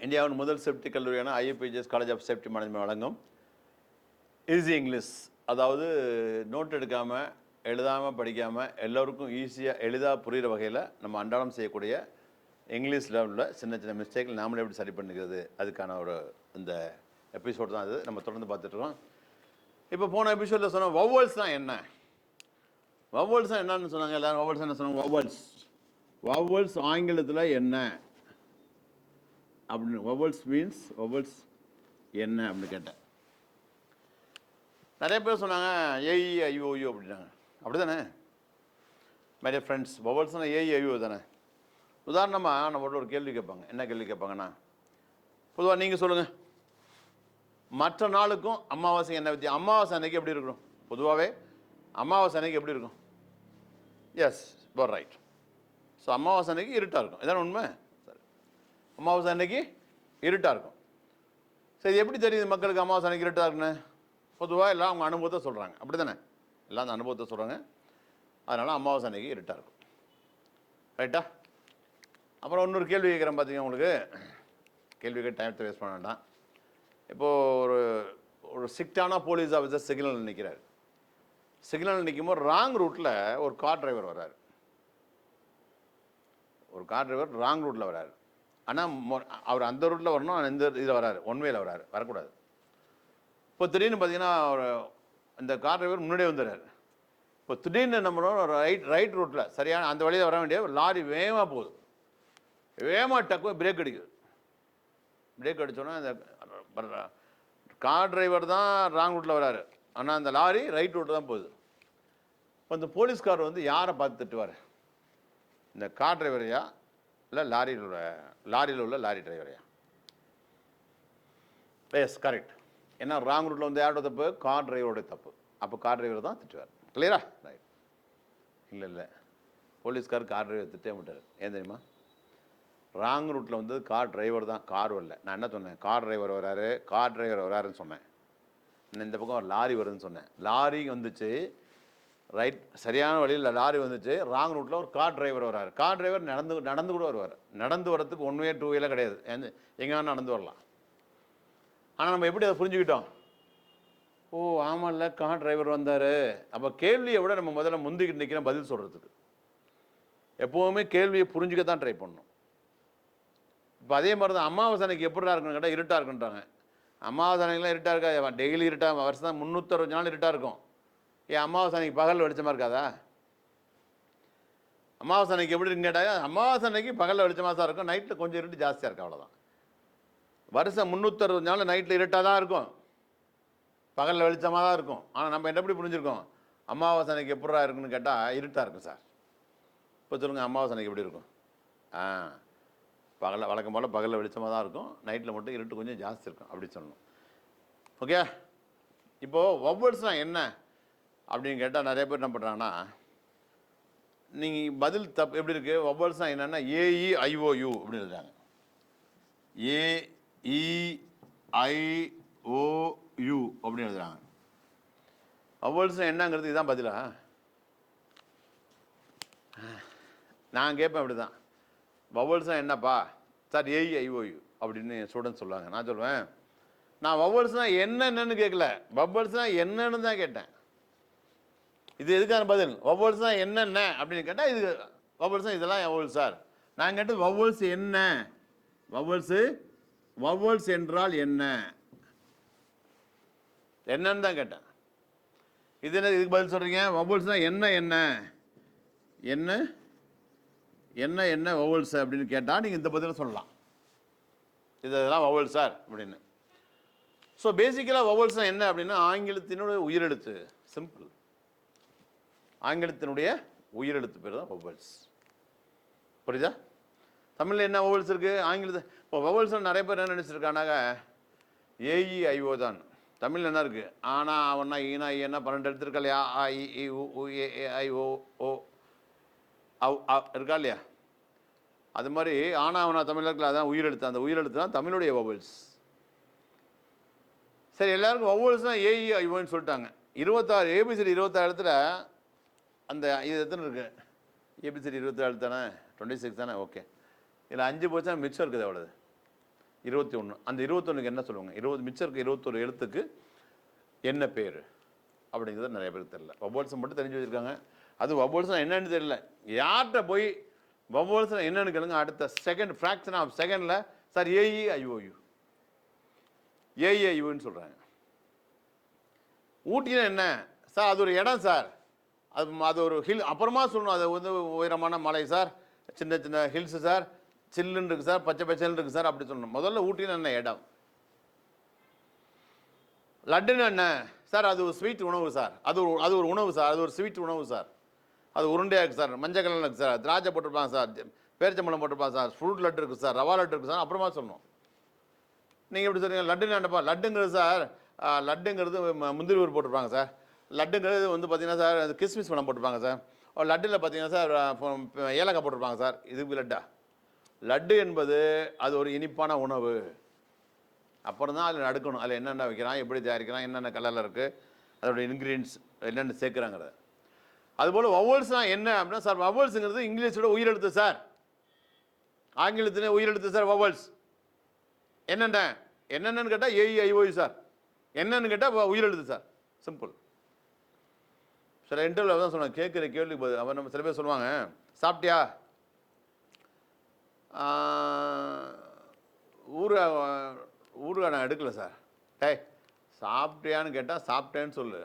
இந்தியாவின் முதல் சேஃப்டி கல்லூரியான IAPGS college of safety management வழங்கும் ஈஸி இங்கிலீஷ். அதாவது நோட் எடுக்காமல், எழுதாமல், படிக்காமல் எல்லோருக்கும் ஈஸியாக எளிதாக புரிகிற வகையில் நம்ம அன்றாடம் செய்யக்கூடிய இங்கிலீஷ் லெவலில் சின்ன சின்ன மிஸ்டேக்கில் நாமளே எப்படி சரி பண்ணிக்கிறது, அதுக்கான ஒரு இந்த எபிசோட் தான் அது. நம்ம தொடர்ந்து பார்த்துட்ருக்கோம். இப்போ போன எபிசோடில் சொன்ன வவ்வல்ஸ் தான் என்ன, வவ்வல்ஸ் தான் என்னன்னு சொன்னாங்க எல்லோரும். வவ்வல்ஸ் என்ன சொன்னாங்க? வவ்வல்ஸ் ஆங்கிலத்தில் என்ன அப்படின்னு, வவ்வல்ஸ் என்ன அப்படின்னு கேட்டேன். நிறைய பேர் சொன்னாங்க ஏஇஐஓயு அப்படின்னாங்க. அப்படி தானே நிறைய ஃப்ரெண்ட்ஸ்? வவ்வல்ஸ்னால் ஏஇஐஓ தானே. உதாரணமாக நம்ம ஒரு கேள்வி கேட்பாங்க. என்ன கேள்வி கேட்பாங்கன்னா, பொதுவாக நீங்கள் சொல்லுங்கள், மற்ற நாளுக்கும் அமாவாசை என்ன வித்தியாசம்? அமாவாசை அன்னைக்கு எப்படி இருக்கணும்? பொதுவாகவே அமாவாசை அன்னைக்கு எப்படி இருக்கும்? S, per right. ஸோ அமாவாசை அன்னைக்கு இருட்டாக இருக்கும். இதான் உண்மை. சரி, அமாவாசை அன்னைக்கு இருட்டாக இருக்கும். சரி, எப்படி தெரியுது மக்களுக்கு அமாவாசை அன்னைக்கு இருட்டாக இருக்குன்னு? பொதுவாக எல்லாம் அவங்க அனுபவத்தை சொல்கிறாங்க. அப்படி தானே? எல்லாம் அந்த அனுபவத்தை சொல்கிறாங்க. அதனால் அமாவாசை அன்னைக்கு இருட்டாக இருக்கும். ரைட்டா? அப்புறம் இன்னொரு கேள்வி கேட்குறேன். பார்த்தீங்க, உங்களுக்கு கேள்வி கேட்டு டைமத்தை வேஸ்ட் பண்ண வேண்டாம். இப்போது ஒரு ஸ்ட்ரிக்டான போலீஸ் ஆஃபீஸர் சிக்னல் நிற்கிறார். சிக்னல் நிற்கும்போது ராங் ரூட்டில் ஒரு கார் டிரைவர் வர்றார். ஒரு கார் டிரைவர் ராங் ரூட்டில் வர்றார். ஆனால் அவர் அந்த ரூட்டில் வரணும், இந்த இதில் வர்றாரு, ஒன்வேயில் வர்றாரு, வரக்கூடாது. இப்போ திடீர்னு பார்த்தீங்கன்னா இந்த கார் டிரைவர் முன்னாடியே வந்துடுறாரு. இப்போ திடீர்னு நம்மளோட ரைட் ரூட்டில் சரியான அந்த வழியில் வர வேண்டிய லாரி வேகமாக போகுது. வேகமாக டக்கு பிரேக் அடிக்குது. பிரேக் அடித்தோன்னா அந்த கார் டிரைவர் தான் ராங் ரூட்டில் வராரு, ஆனால் அந்த லாரி ரைட் ரூட்டில் தான் போகுது. இப்போ இந்த போலீஸ்கார் வந்து யாரை பார்த்து திட்டுவார்? இந்த கார் டிரைவரையா இல்லை லாரியில் உள்ள லாரி டிரைவரையா? Yes, correct. ஏன்னா ராங் ரூட்டில் வந்து யாரோட தப்பு? கார் டிரைவரோட தப்பு. அப்போ கார் டிரைவர் தான் திட்டுவார். கிளியரா? ரைட். இல்லை, போலீஸ்கார் கார் டிரைவர் திட்டே மாட்டார். ஏன் தெரியுமா? ராங் ரூட்டில் வந்து கார் டிரைவர் தான், கார் வரல. நான் என்ன சொன்னேன்? கார் டிரைவர் வராருன்னு சொன்னேன். இந்த பக்கம் ஒரு லாரி வருதுன்னு சொன்னேன். லாரி வந்துச்சு ரைட், சரியான வழியில் லாரி வந்துச்சு. ராங் ரூட்டில் ஒரு கார் டிரைவர் வராரு. கார் டிரைவர் நடந்து கூட வருவார். நடந்து வரத்துக்கு 1 வே 2 வேல கிடையாது. எங்கே வேணால் நடந்து வரலாம். ஆனால் நம்ம எப்படி அதை புரிஞ்சுக்கிட்டோம்? ஓ ஆமாம்ல, கார் டிரைவர் வந்தார். அப்போ கேள்வியை விட நம்ம முதல்ல முந்திக்கிட்டு நிற்கிறோம் பதில் சொல்கிறதுக்கு. எப்போவுமே கேள்வியை புரிஞ்சுக்க தான் ட்ரை பண்ணணும். இப்போ அதே மாதிரி தான் அமாவாசை அன்னைக்கு எப்படிடா இருக்குன்னு கேட்டால் இருட்டாக இருக்குன்றாங்க. அமாவாசை அன்னைக்கெலாம் இருட்டாக இருக்கா? டெய்லி இருட்டாக, வருஷம் தான் 360 நாள் இருட்டாக இருக்கும். ஏன் அமாவாசை அன்னைக்கு பகல் வெளிச்சமாக இருக்காதா? அமாவாசை அன்னைக்கு எப்படி இருக்குன்னு கேட்டால், அமாவாசை அன்னைக்கு பகலில் வெளிச்சமாக தான் இருக்கும், நைட்டில் கொஞ்சம் இருட்டு ஜாஸ்தியாக இருக்கும், அவ்வளோதான். வருஷம் 360 நாள் நைட்டில் இருட்டாக தான் இருக்கும், பகலில் வெளிச்சமாக தான் இருக்கும். ஆனால் நம்ம என்ன எப்படி புரிஞ்சுருக்கோம்? அமாவாசை அன்னைக்கு எப்படா இருக்குன்னு கேட்டால் இருட்டாக இருக்கும் சார். இப்போ சொல்லுங்கள், அமாவாசை அன்னைக்கு எப்படி இருக்கும்? பகலில் வழக்கம் போல் பகலில் வெளிச்சமாக தான் இருக்கும், நைட்டில் மட்டும் இருட்டு கொஞ்சம் ஜாஸ்தி இருக்கும், அப்படி சொல்லணும். ஓகே. இப்போது வவ்வல்ஸ்னால் என்ன அப்படின்னு கேட்டால் நிறைய பேர் என்ன பண்ணுறாங்கன்னா, நீங்கள் பதில் தப்பு எப்படி இருக்குது? வவ்வல்ஸ்னால் என்னென்னா ஏஇஐஓயு அப்படின்னு இருக்காங்க. ஏஇஐஓயு அப்படின்னு எழுதுறாங்க. வவ்வல்ஸ்னால் என்னங்கிறது இதுதான் பதிலா? நான் கேட்பேன் அப்படி தான், வவ்வல்ஸ்னால் என்னப்பா சார்? ஏஇஐஓயு அப்படின்னு ஸ்டூடெண்ட்ஸ் சொல்லுவாங்க. நான் சொல்லுவேன், நான் வவ்வல்ஸ்னால் என்னென்னு கேட்கல, வவ்வல்ஸ்னால் என்னன்னு தான் கேட்டேன். இது எதுக்கான பதில்? வவ்வல்ஸ்னால் என்னென்ன அப்படின்னு கேட்டால் இது வவ்வல்ஸ்னால் இதெல்லாம் வவ்வல்ஸ் சார். நான் கேட்டது வவ்வல்ஸ் என்ன, வவ்வல்ஸ் என்றால் என்ன என்னன்னு தான் கேட்டேன். இது என்ன இதுக்கு பதில் சொல்கிறீங்க? வவ்வல்ஸ்னால் என்ன வவ்வல்ஸ் அப்படின்னு கேட்டால் நீங்கள் இந்த பதில் சொல்லலாம், இதெல்லாம் வவ்வல்ஸ் சார் அப்படின்னு. ஸோ பேசிக்கலாக வவ்வல்ஸ்னால் என்ன அப்படின்னா ஆங்கிலத்தினுடைய உயிரெழுத்து. சிம்பிள். ஆங்கிலத்தினுடைய உயிரெழுத்து பேர் தான் வவ்வல்ஸ். புரியுதா? தமிழில் என்ன வவ்வல்ஸ் இருக்குது? ஆங்கிலத்து இப்போ வவ்வல்ஸ் நிறைய பேர் என்ன நினச்சிருக்கானாங்க, ஏஇஐஓ தான். தமிழில் என்ன இருக்குது? ஆனா அவனா ஈனா ஈனா 12 எழுத்து இல்லையா? ஆ இ உ ஏ ஐ ஓ ஓ இருக்கா இல்லையா? அது மாதிரி ஆனா அவனா தமிழில் இருக்கல, அதான் உயிரெழுத்து. அந்த உயிரெழுத்து தான் தமிழுடைய வவ்வல்ஸ். சரி, எல்லாருக்கும் வவ்வல்ஸ்னால் ஏஇஐஓன்னு சொல்லிட்டாங்க. 26 ஏபிசிடி 26 இடத்துல அந்த இது எத்தனை இருக்குது? ஏபிசிடி 27 தானே, 26 தானே? ஓகே. இதில் 5 போச்சா மிச்சம் இருக்குது. அவ்வளோது. 21. அந்த 21க்கு என்ன சொல்லுவாங்க? 20 மிச்சம் இருக்க 21 எழுத்துக்கு என்ன பேர் அப்படிங்கிறது நிறைய பேருக்கு தெரியல. வவ்வல்ஸ் மட்டும் தெரிஞ்சு வச்சுருக்காங்க. அது வவ்வல்ஸ்னால் என்னன்னு தெரியல. யார்கிட்ட போய் வவ்வல்ஸ்னால் என்னன்னு கேளுங்க, அடுத்த செகண்ட் ஃப்ராக்ஷன் ஆஃப் செகண்டில் சார் AEIOU AEIOன்னு சொல்கிறாங்க. ஊட்டினா என்ன சார்? அது ஒரு இடம் சார். அது ஒரு ஹில். அப்புறமா சொல்லணும் அது வந்து உயரமான மலை சார், சின்ன சின்ன ஹில்ஸு சார், சில்லுன்னு இருக்குது சார், பச்சை பச்சைன்னு இருக்குது சார், அப்படி சொல்லணும். முதல்ல ஊட்டினா என்ன இடம். லட்டுன்னு என்ன சார்? அது ஒரு ஸ்வீட் உணவு சார். அது ஒரு உணவு சார். அது ஒரு ஸ்வீட் உணவு சார். அது உருண்டையாக இருக்குது சார், மஞ்சள் கலரில் இருக்குது சார், திராட்சை போட்டிருப்பாங்க சார், பேரிச்சம்பழம் போட்டிருப்பாங்க சார், ஃப்ரூட் லட்டு இருக்குது சார், ரவா லட்டு இருக்குது சார், அப்புறமா சொல்லணும். நீங்கள் எப்படி சொல்றீங்க? லட்டுன்னு என்னப்பா? லட்டுங்கிறது சார், லட்டுங்கிறது முந்திரி ஊர் போட்டிருப்பாங்க சார். லட்டுங்கிறது வந்து பார்த்தீங்கன்னா சார், அது கிஸ்மிஸ் பழம் போட்டிருப்பாங்க சார். லட்டில் பார்த்தீங்கன்னா சார் ஏலக்காய் போட்டிருப்பாங்க சார். இதுக்கு லட்டா? லட்டு என்பது அது ஒரு இனிப்பான உணவு. அப்புறம் தான் அதில் அடுக்கணும். அதில் என்னென்ன வைக்கிறான், எப்படி தயாரிக்கிறான், என்னென்ன கலரில் இருக்குது, அதோட இன்க்ரீடியன்ஸ் என்னென்ன சேர்க்குறாங்கிறது. அதுபோல் வவ்வல்ஸ்னால் என்ன அப்படின்னா சார், வவ்வல்ஸுங்கிறது இங்கிலீஷோட உயிரெழுத்து சார், ஆங்கிலத்திலே உயிரெழுத்து சார் வவ்வல்ஸ். என்னென்னு கேட்டால் AEIOU சார். என்னன்னு கேட்டால் உயிரெழுத்து சார். சிம்பிள். சில இன்டர்வியூவில் தான் சொன்னாங்க, கேட்குற கேள்விக்கு போது அவன் நம்ம சில பேர் சொல்லுவாங்க, சாப்பிட்டியா? ஊறுகாய் நான் எடுக்கல சார். சாப்பிட்டியான்னு கேட்டால் சாப்பிட்டேன்னு சொல்லு.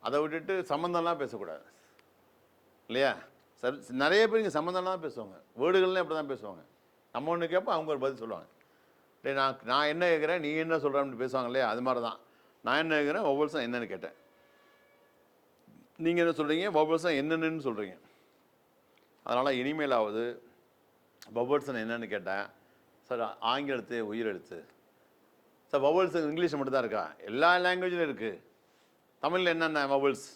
அதை விட்டுட்டு சம்மந்தம்லாம் பேசக்கூடாது இல்லையா சார்? நிறைய பேர் இங்கே சம்மந்தம்லாம் தான் பேசுவாங்க, வேர்டுகள்லாம் எப்படி தான் பேசுவாங்க. நம்ம ஒன்று கேட்போம், அவங்க ஒரு பதில் சொல்லுவாங்க. நான் என்ன கேட்குறேன், நீ என்ன சொல்கிறேன்னு பேசுவாங்க இல்லையா? அது மாதிரி தான் நான் என்ன கேட்குறேன், வவ்வல்ஸ் என்னன்னு கேட்டேன். நீங்கள் என்ன சொல்கிறீங்க, வவ்வல்ஸ் என்னென்னு சொல்கிறீங்க. அதனால் இனிமேலாவது வவ்வல்ஸ் என்னென்னு கேட்டேன் சார். ஆங்கிலத்து உயிரெழுத்து சார். வவ்வல்ஸ் இங்கிலீஷில் மட்டும் தான் இருக்கா? எல்லா லாங்குவேஜிலும் இருக்குது. தமிழில் என்னென்ன வவ்வல்ஸ்?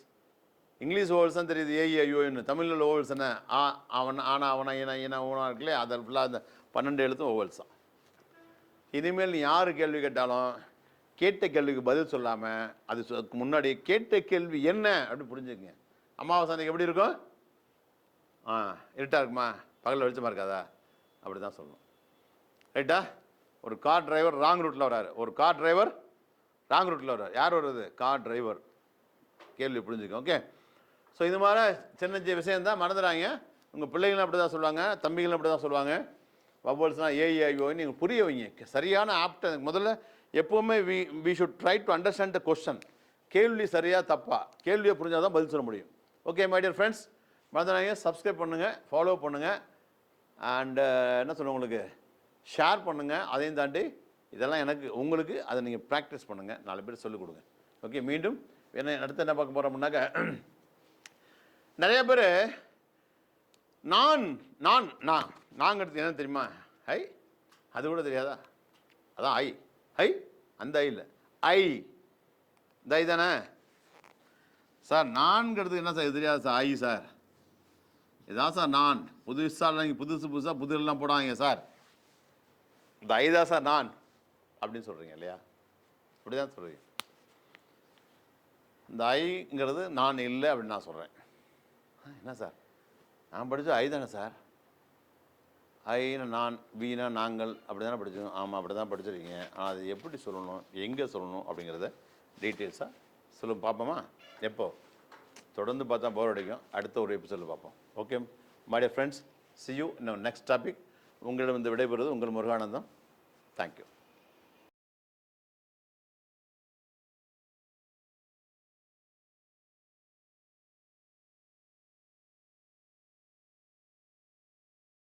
இங்கிலீஷ் வவ்வல்ஸ் தான் தெரியுது, AEIOன்னு. தமிழில் வவ்வல்ஸ் என்ன? அவன், ஆனா, அவனை, இன ஊனா இருக்குல்லையே, அதில் ஃபுல்லாக அந்த 12 எழுத்தும் வவ்வல்ஸ் தான். இனிமேல் நீ யார் கேள்வி கேட்டாலும் கேட்ட கேள்விக்கு பதில் சொல்லாமல், அது முன்னாடி கேட்ட கேள்வி என்ன அப்படின்னு புரிஞ்சுக்கங்க. அமாவாசை அன்றைக்கி எப்படி இருக்கும்? இருட்டாக இருக்குமா? பகலில் வெளிச்சமாக இருக்காதா? அப்படி தான் சொல்லணும். ரைட்டா? ஒரு கார் டிரைவர் ராங் ரூட்டில் வர்றாரு. ராங் ரூட்டில் வர்றாரு. யார் வர்றது? Car driver. கேள்வி புரிஞ்சுக்கோங்க. ஓகே. ஸோ இது மாதிரி சின்ன சின்ன விஷயந்தான், மறந்துடாங்க. உங்கள் பிள்ளைங்களும் அப்படி தான் சொல்லுவாங்க, தம்பிகளும் அப்படி தான் சொல்லுவாங்க. வவ்வல்ஸ்னால் AEIOன்னு நீங்கள் புரிய வைங்க. சரியான ஆப்ட முதல்ல எப்போவுமே we should try to understand the question. கேள்வி சரியாக தப்பா, கேள்வியை புரிஞ்சால் தான் பதில் சொல்ல முடியும். ஓகே மை டியர் ஃப்ரெண்ட்ஸ், மறந்துடாங்க, சப்ஸ்கிரைப் பண்ணுங்கள், ஃபாலோ பண்ணுங்கள், அண்டு என்ன சொல்லுங்கள், உங்களுக்கு ஷேர் பண்ணுங்கள். அதையும் தாண்டி இதெல்லாம் எனக்கு உங்களுக்கு அதை நீங்கள் ப்ராக்டிஸ் பண்ணுங்கள், 4 பேர் சொல்லிக் கொடுங்க. ஓகே. மீண்டும் அடுத்து என்ன பார்க்க போகிறோம்னாக்க, நிறைய பேர் நாங்கிறது என்ன தெரியுமா? அது கூட தெரியாதா? அதான் அந்த இல்லை, இந்த தானே சார். நான்கிறது என்ன சார்? இது தெரியாது சார். சார் இதான் சார் நான். நீங்கள் புதுசாக புதுலாம் போடாங்க சார். இந்த தான் சார் நான் அப்படின்னு சொல்கிறீங்க இல்லையா? அப்படி தான் சொல்கிறீங்க. இந்த ஐங்கிறது நான் இல்லை அப்படின்னு நான் சொல்கிறேன். என்ன சார், நான் படித்தது தானே சார்? ஐனா நான், வீணா நாங்கள், அப்படி தானே படித்தோம். ஆமாம், அப்படி தான் படிச்சிருக்கீங்க. ஆனால் அது எப்படி சொல்லணும், எங்கே சொல்லணும் அப்படிங்கிறத டீட்டெயில்ஸாக சொல்லுங்க பார்ப்போமா? எப்போ? தொடர்ந்து பார்த்தா போர் அடிக்கும். அடுத்த ஒரு எபிசோடில் பார்ப்போம். Okay my dear friends, see you in our next topic. உங்களிடம் விடைபெறுவது உங்கள் முருகானந்தம். தேங்க்யூ.